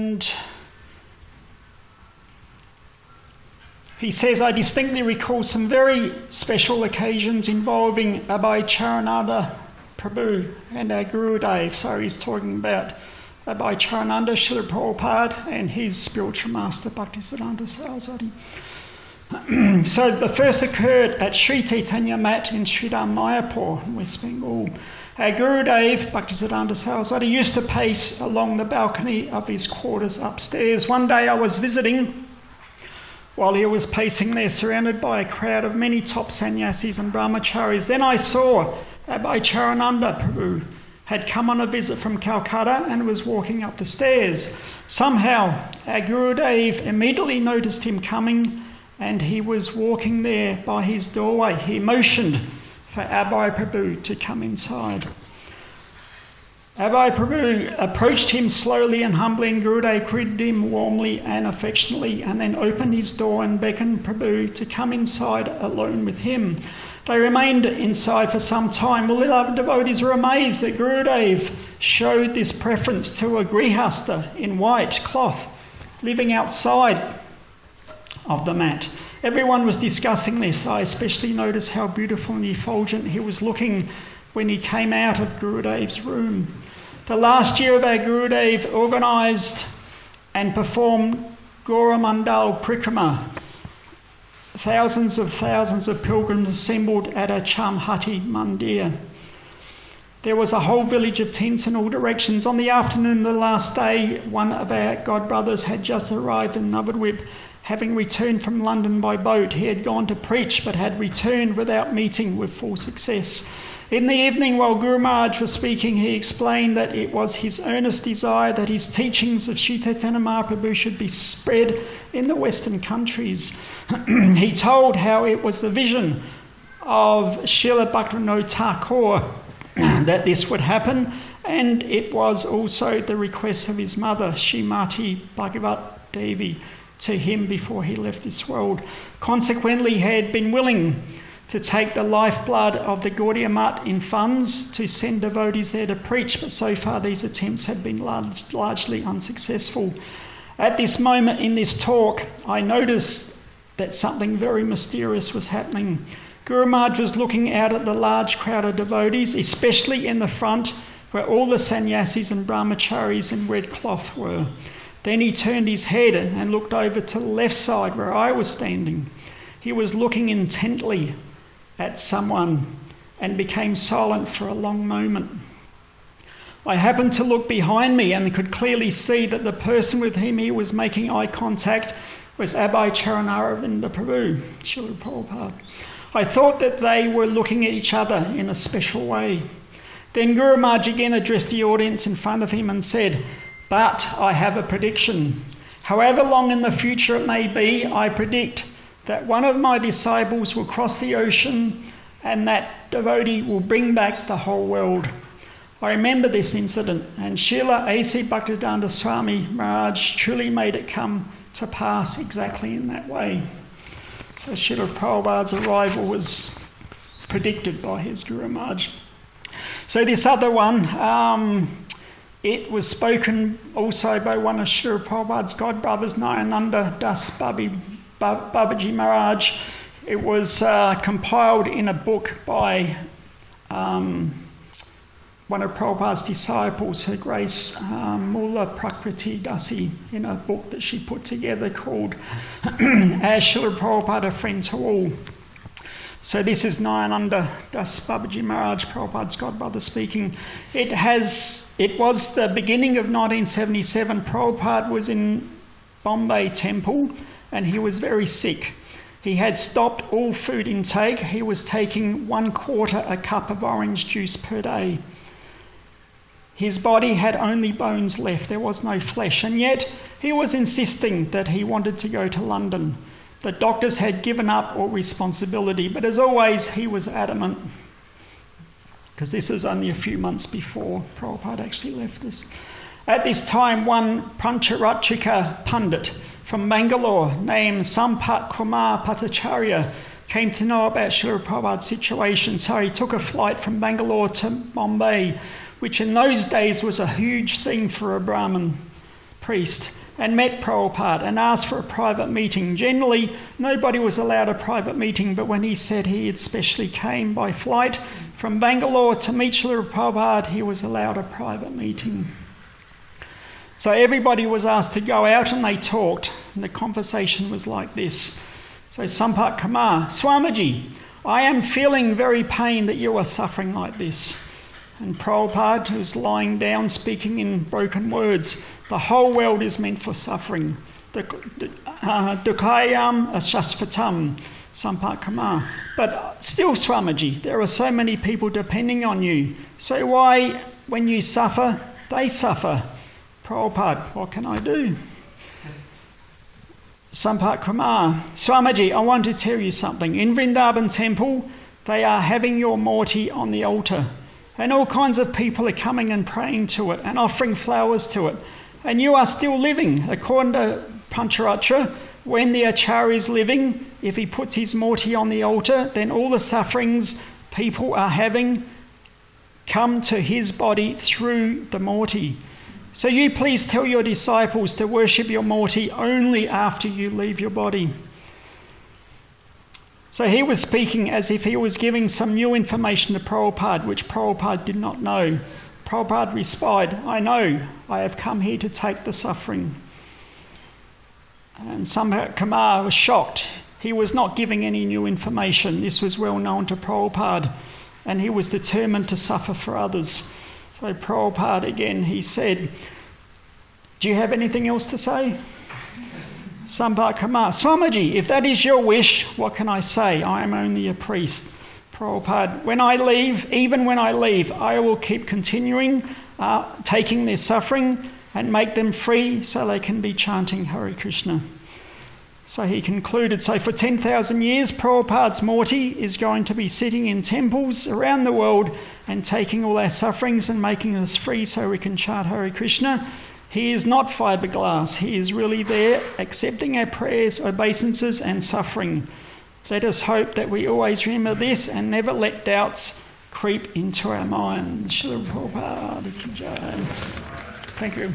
And he says, I distinctly recall some very special occasions involving Abhay Charananda Prabhu and our Gurudev. So he's talking about Abhay Charananda, Srila Prabhupada, and his spiritual master, Bhaktisiddhanta Saraswati. So the first occurred at Sri Chaitanya Mat in Sridham Mayapur, West Bengal. Our Gurudev, Bhaktisiddhanta Saraswati, used to pace along the balcony of his quarters upstairs. One day I was visiting while he was pacing there, surrounded by a crowd of many top sannyasis and brahmacharis. Then I saw Abhay Charananda Prabhu had come on a visit from Calcutta and was walking up the stairs. Somehow our Gurudev immediately noticed him coming, and he was walking there by his doorway. He motioned for Abhay Prabhu to come inside. Abhay Prabhu approached him slowly and humbly, and Gurudev greeted him warmly and affectionately, and then opened his door and beckoned Prabhu to come inside alone with him. They remained inside for some time. Well, the other devotees were amazed that Gurudev showed this preference to a grihasta in white cloth, living outside of the mat. Everyone was discussing this. I especially noticed how beautiful and effulgent he was looking when he came out of Gurudev's room. The last year of our Gurudev organised and performed Gaura-mandal Prikrama. Thousands of pilgrims assembled at a Chamhati Mandir. There was a whole village of tents in all directions. On the afternoon of the last day, one of our godbrothers had just arrived in Navadvip. Having returned from London by boat, he had gone to preach but had returned without meeting with full success. In the evening, while Guru Maharaj was speaking, he explained that it was his earnest desire that his teachings of Sri Chaitanya Mahaprabhu should be spread in the Western countries. He told how it was the vision of Srila Bhaktivinoda Thakur that this would happen, and it was also the request of his mother, Srimati Bhagavat Devi, to him before he left this world. Consequently, he had been willing to take the lifeblood of the Gaudiya Math in funds to send devotees there to preach, but so far these attempts had been largely unsuccessful. At this moment in this talk, I noticed that something very mysterious was happening. Guru Maharaj was looking out at the large crowd of devotees, especially in the front where all the sannyasis and brahmacharis in red cloth were. Then he turned his head and looked over to the left side where I was standing. He was looking intently at someone and became silent for a long moment. I happened to look behind me and could clearly see that the person with whom he was making eye contact was Abhay Charananda Prabhu, Srila Prabhupada. I thought that they were looking at each other in a special way. Then Guru Maharaj again addressed the audience in front of him and said, "But I have a prediction. However long in the future it may be, I predict that one of my disciples will cross the ocean and that devotee will bring back the whole world." I remember this incident, and Srila A.C. Bhaktivedanta Swami Maharaj truly made it come to pass exactly in that way. So Srila Prabhupada's arrival was predicted by his Guru Maharaj. So this other one, it was spoken also by one of Srila Prabhupada's godbrothers, Nayananda Das Babaji Maharaj. It was compiled in a book by one of Prabhupada's disciples, Her Grace Mula Prakriti Dasi, in a book that she put together called As Srila Prabhupada, a Friend to All. So this is Nayananda Das Babaji Maharaj, Prabhupada's godbrother, speaking. It was the beginning of 1977. Prabhupada was in Bombay Temple and he was very sick. He had stopped all food intake. He was taking 1/4 a cup of orange juice per day. His body had only bones left. There was no flesh. And yet he was insisting that he wanted to go to London. The doctors had given up all responsibility, but as always, he was adamant, because this was only a few months before Prabhupada actually left us. At this time, one Pancharatrika Pandit from Bangalore named Sampat Kumar Patacharya came to know about Srila Prabhupada's situation, so he took a flight from Bangalore to Bombay, which in those days was a huge thing for a Brahmin. priest, and met Prabhupada and asked for a private meeting. Generally, nobody was allowed a private meeting, but when he said he had specially came by flight from Bangalore to meet Srila Prabhupada, he was allowed a private meeting. So everybody was asked to go out and they talked, and the conversation was like this. So Sampat Kumar, Swamiji, I am feeling very pain that you are suffering like this. And Prabhupada, who's lying down speaking in broken words, the whole world is meant for suffering. Dukkayam ashasvatam, Sampat Kumar. But still, Swamiji, there are so many people depending on you. So why, when you suffer, they suffer? Prabhupada, what can I do? Sampat Kumar, Swamiji, I want to tell you something. In Vrindavan temple, they are having your Murti on the altar. And all kinds of people are coming and praying to it and offering flowers to it. And you are still living. According to Pancharatra, when the Acharya is living, if he puts his Murti on the altar, then all the sufferings people are having come to his body through the Murti. So you please tell your disciples to worship your Murti only after you leave your body. So he was speaking as if he was giving some new information to Prabhupada, which Prabhupada did not know. Prabhupada replied, I know, I have come here to take the suffering. And Sampat Kumar was shocked. He was not giving any new information. This was well known to Prabhupada, and he was determined to suffer for others. So Prabhupada again, he said, do you have anything else to say? Sampat Kumar, Swamiji, if that is your wish, what can I say? I am only a priest. Prabhupada, when I leave, even when I leave, I will keep continuing taking their suffering and make them free so they can be chanting Hare Krishna. So he concluded, so for 10,000 years, Prabhupada's Murti is going to be sitting in temples around the world and taking all our sufferings and making us free so we can chant Hare Krishna. He is not fiberglass. He is really there accepting our prayers, obeisances and suffering. Let us hope that we always remember this and never let doubts creep into our minds. Srila Prabhupada ki jai. Thank you.